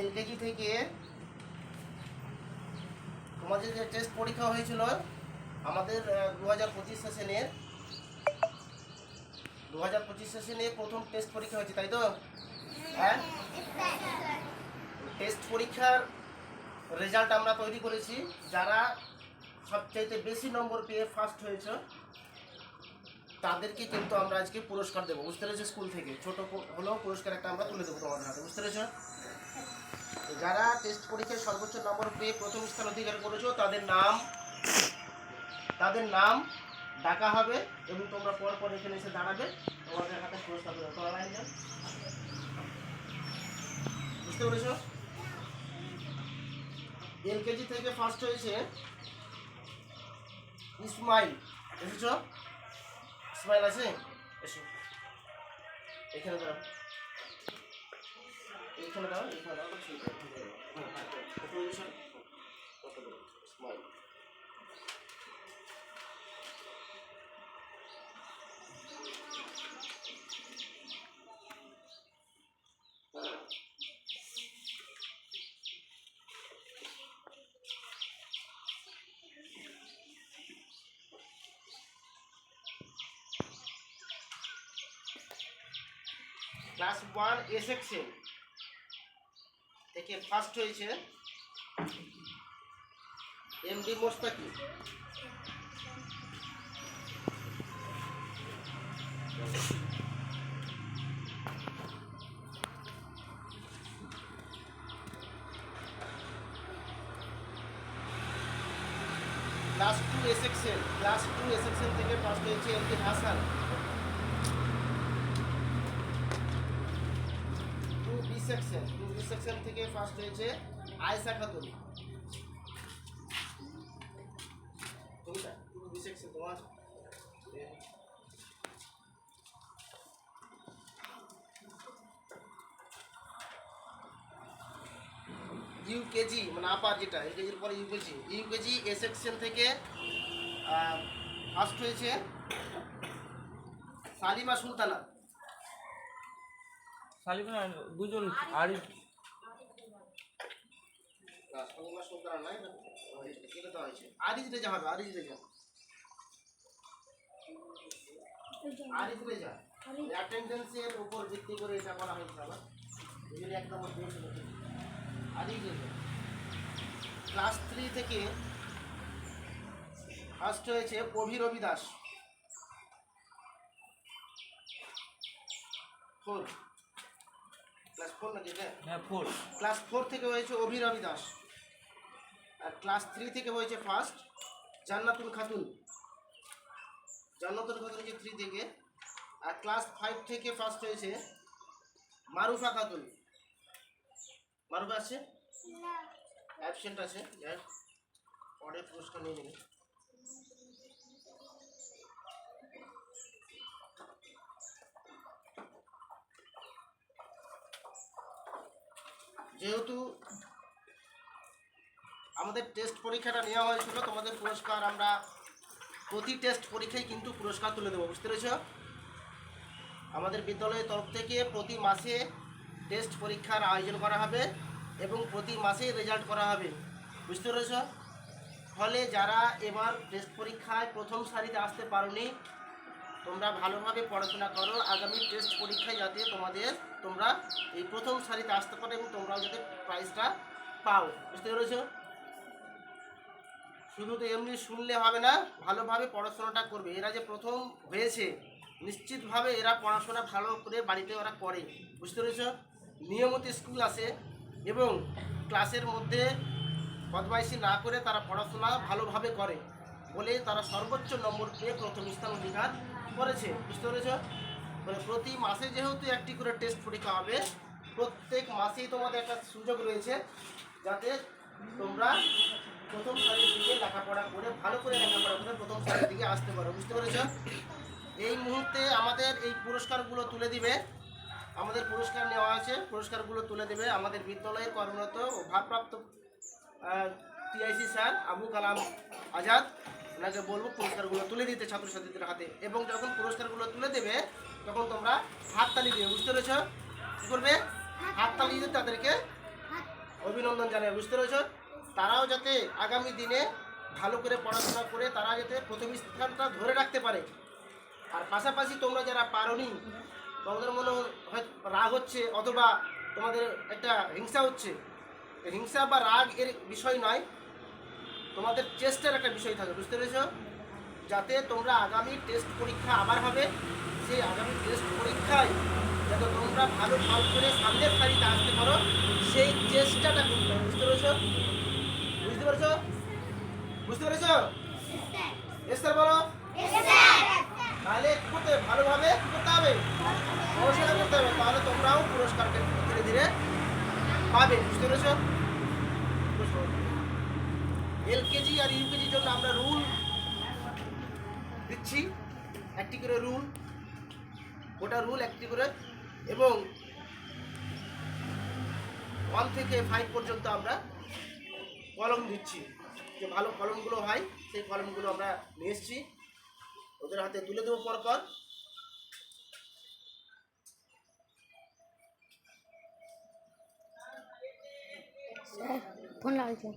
LKG থেকে তোমাদের যে টেস্ট পরীক্ষা হয়েছিল আমাদের 2025 সেশনের 2025 সেশনে প্রথম টেস্ট পরীক্ষা হয়েছে, তাই তো? হ্যাঁ, টেস্ট পরীক্ষার রেজাল্ট আমরা তৈরি করেছি। যারা সবচাইতে বেশি নম্বর পেয়ে ফার্স্ট হয়েছে তাদেরকে কিন্তু আমরা আজকে পুরস্কার দেবো, বুঝতে পেরেছো? স্কুল থেকে ছোট হলেও পুরস্কার একটা আমরা তুলে দেবো তোমাদের হাতে, বুঝতে পেরেছো? যারা টেস্ট পরীক্ষায় সর্বোচ্চ নম্বর পেয়ে প্রথম স্থান অধিকার করেছো তাদের নাম ডাকা হবে এবং তোমরা পর এখানে এসে দাঁড়াবে, তোমাদের হাতে পুরস্কার দেবো। তোমরা লাইন যাও, বুঝতে পেরেছো? এলকেজি থেকে ফার্স্ট হয়েছে ইসমাইল, এসেছো? ইসমাইল আছে? এসো এখানে দাঁড়াও, এইখানে দাও, এইখানে দাও, ঠিক আছে। ইসমাইল ক্লাস 1 এ সেকশন থেকে ফার্স্ট হয়েছে এমডি মোস্তাকি। ক্লাস 2 এ সেকশন থেকে ফার্স্ট হয়েছে এমডি হাসান। 2 বি সেকশন থেকে ফার্স্ট হয়েছে আয়েশা খাতুন। কোনটা? 2 বি সেকশন তোমার। ইউকেজি মানে আপার, যেটা এলকেজির পরে ইউকেজি এ সেকশন থেকে ফার্স্ট হয়েছে সালিমা সুলতানা। সালিমা দুজন আরিফ সালিমা সুলতানা নাই, এটা তো হয়েছে আরিজ রেজা হবে। আরিজ রেজা অ্যাটেন্ডেন্সের উপর ভিত্তি করে এটা করা হয়েছে। আবার যদি এক নম্বর দিয়েছিল আরিজ রেজা। ক্লাস 3 থেকে ফার্স্ট হয়েছে অভি রবি দাস। 4 ক্লাস 4 নাকি এটা? হ্যাঁ 4। ক্লাস 4 থেকে হয়েছে অভি রবি দাস। আর ক্লাস 3 থেকে হয়েছে ফার্স্ট জান্নাতুল খাতুন হচ্ছে 3 থেকে। আর ক্লাস 5 থেকে ফার্স্ট হয়েছে মারুফা খাতুন। মারুফা আছে? অ্যাবসেন্ট আছে, যাই পরে পুরস্কার নিয়ে নেবে। যেহেতু আমাদের টেস্ট পরীক্ষাটা নেওয়া হয়েছিল, তোমাদের পুরস্কার আমরা প্রতি টেস্ট পরীক্ষায় কিন্তু পুরস্কার তুলে দেবো, বুঝতে পেরেছ? আমাদের বিদ্যালয়ের তরফ থেকে প্রতি মাসে টেস্ট পরীক্ষার আয়োজন করা হবে এবং প্রতি মাসেই রেজাল্ট করা হবে, বুঝতে পেরেছ? ফলে যারা এবার টেস্ট পরীক্ষায় প্রথম সারিতে আসতে পারোনি, তোমরা ভালোভাবে পড়াশোনা করো। আগামী টেস্ট পরীক্ষায় যাতে তোমরা এই প্রথম সারিতে আসতে পারো এবং তোমরাও যাতে প্রাইজটা পাও, বুঝতে পেরেছ? শুধু তো এমনি শুনলে হবে না, ভালোভাবে পড়াশোনাটা করবে। এরা যে প্রথম হয়েছে নিশ্চিতভাবে এরা পড়াশোনা ভালো করে বাড়িতে ওরা করে, বুঝতে পেরেছ? নিয়মিত স্কুল আসে এবং ক্লাসের মধ্যে বদমাইশি না করে তারা পড়াশোনা ভালোভাবে করে বলে তারা সর্বোচ্চ নম্বর পেয়ে প্রথম স্থান অধিকার করেছে, বুঝতে পেরেছ? মানে প্রতি মাসে যেহেতু একটি করে টেস্ট পরীক্ষা হবে, প্রত্যেক মাসেই তোমাদের একটা সুযোগ রয়েছে যাতে তোমরা প্রথম সারির দিকে লেখাপড়া করে ভালো করে লেখাপড়া করে প্রথম সারির দিকে আসতে পারো, বুঝতে পেরেছ? এই মুহূর্তে আমাদের এই পুরস্কারগুলো তুলে দিবে, আমাদের পুরস্কার নেওয়া আছে, পুরস্কারগুলো তুলে দেবে আমাদের বিদ্যালয়ের কর্মরত ও ভারপ্রাপ্ত টিআইসি স্যার আবু কালাম আজাদ। ওনাকে বলবো পুরস্কারগুলো তুলে দিতে ছাত্রছাত্রীদের হাতে, এবং যখন পুরস্কারগুলো তুলে দেবে তখন তোমরা হাততালি দিবে, বুঝতে পেরেছ? কী করবে? হাততালি দিয়ে তাদেরকে অভিনন্দন জানাই, বুঝতে পেরেছ? তারাও যাতে আগামী দিনে ভালো করে পড়াশোনা করে তারা যাতে প্রথম স্থানটা ধরে রাখতে পারে। আর পাশাপাশি তোমরা যারা পারোনি, তোমাদের মনে হয় রাগ হচ্ছে অথবা তোমাদের একটা হিংসা হচ্ছে, হিংসা বা রাগ এর বিষয় নয়, তোমাদের টেস্টের একটা বিষয় থাকে, বুঝতে পেরেছ? যাতে তোমরা আগামী টেস্ট পরীক্ষা আবার হবে, সেই আগামী টেস্ট পরীক্ষায় যাতে তোমরা ভালো ফল করে সামনের সারিতে আসতে পারো, সেই চেষ্টাটা করতে হবে, বুঝতে পেরেছ? বুঝতে পেরেছ? বুঝতে পেরেছ? এস স্যার বলো। তাহলে কি করতে হবে? ভালোভাবে কি করতে হবে? পড়াশোনা করতে হবে, তাহলে তোমরাও পুরস্কার ধীরে ধীরে পাবে, বুঝতে পেরেছ? এলকেজি আর ইউকেজির জন্য আমরা রুল দিচ্ছি, একটি করে রুল, গোটা রুল একটি করে, এবং 1 থেকে 5 পর্যন্ত আমরা কলম দিচ্ছি। যে ভালো কলমগুলো হয় সেই কলমগুলো আমরা নিয়ে এসেছি, ওদের হাতে তুলে দেবো পরপর। ফোন লাগছে।